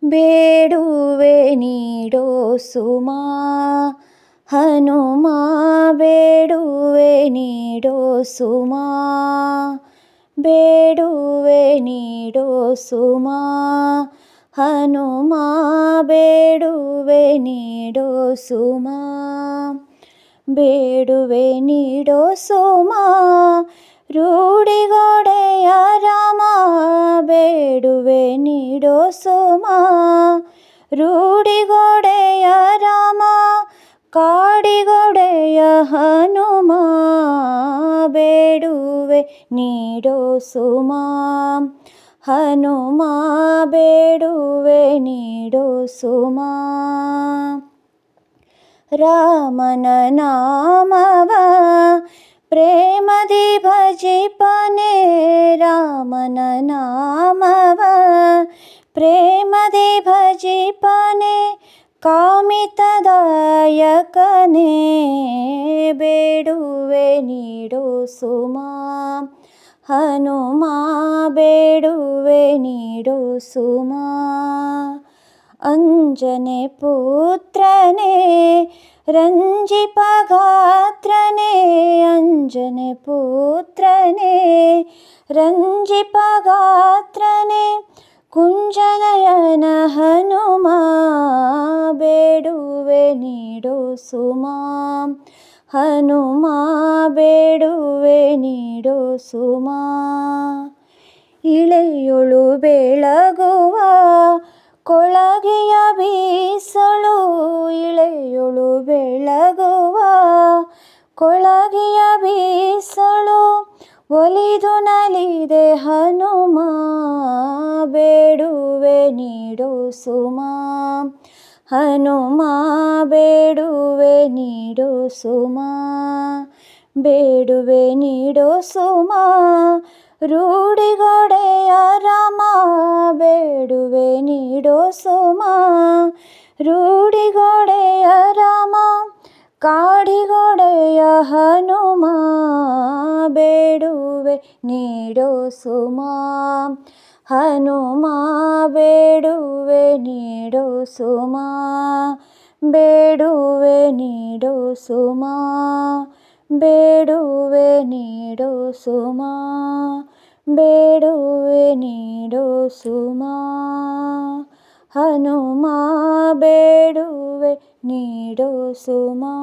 ಬೇಡುವೆ ನೀಡೋ ಸುಮಾ ಹನುಮ ಬೇಡುವೆ ನೀಡೋ ಸುಮಾ ಬೇಡುವೆ ನೀಡೋ ಸುಮಾ ಹನುಮ ಬೇಡುವೆ ನೀಡೋ ಸುಮಾ ಬೇಡುವೆ ನೀಡೋ ಸುಮಾ ರೂಢಿಗೊಡೆಯ ರಾಮ ಬೇಡುವೆ ನೀಡೋ ಸುಮಾ ರೂಢಿಗೊಡೆಯ ರಾಮ ಕಾಡಿಗೊಡೆಯ ಹನುಮ ಬೇಡುವೆ ನೀಡೋ ಸುಮಾ ಹನುಮ ಬೇಡುವೆ ನೀಡೋ ಸುಮಾ ರಾಮನ ನಾಮವ ಪ್ರೇಮದಿ ಭಜಿಪನೆ ರಾಮನ ನಾಮವ ಪ್ರೇಮದಿ ಭಜಿಪನೆ ಕಾಮಿತದಾಯಕನೇ ಬೇಡುವೆ ನೀಡೋ ಸುಮಾ ಹನುಮ ಬೇಡುವೆ ನೀಡೋ ಸುಮಾ ಅಂಜನೆ ಪುತ್ರನೇ ರಂಜಿಪ ಗಾತ್ರನೇ ಅಂಜನೆ ಪುತ್ರನೇ ರಂಜಿಪ ಗಾತ್ರನೇ ಕುಂಜನಯನ ಹನುಮ ಬೇಡುವೆ ನೀಡೋ ಸುಮಾ ಹನುಮ ಬೇಡುವೆ ನೀಡೋ ಸುಮಾ ಇಳೆಯೊಳು ಬೆಳಗುವ ಕೊಳಗೆಯ ಬೀಸಳು ಇಳೆಯೊಳು ಬೆಳಗುವ ಕೊಳಗೆಯ ಬೀಸಳು ಒಲಿದು ನಲಿದೆ ಹನುಮ ಬೇಡುವೆ ನೀಡೋ ಸುಮಾ ಹನುಮ ಬೇಡುವೆ ನೀಡೋ ಸುಮಾ ಬೇಡುವೆ ನೀಡೋ ಸುಮಾ ರೂಢಿಗೊಡೆಯ ರಾಮ ಬೇಡುವೆ ನೀಡೋ ಸುಮಾ ರೂಢಿಗೊಡೆಯ ರಾಮ ಕಾಡಿಗೊಡೆಯ ಹನುಮ ಬೇಡುವೆ ನೀಡೋ ಸುಮಾ ಹನುಮ ಬೇಡುವೆ ನೀಡೋ ಸುಮಾ ಬೇಡುವೆ ನೀಡೋ ಸುಮಾ ಬೇಡುವೆ ನೀಡೋ ಸುಮಾ ಬೇಡುವೆ ನೀಡೋ ಸುಮಾ ಹನುಮ ಬೇಡುವೆ ನೀಡೋ ಸುಮಾ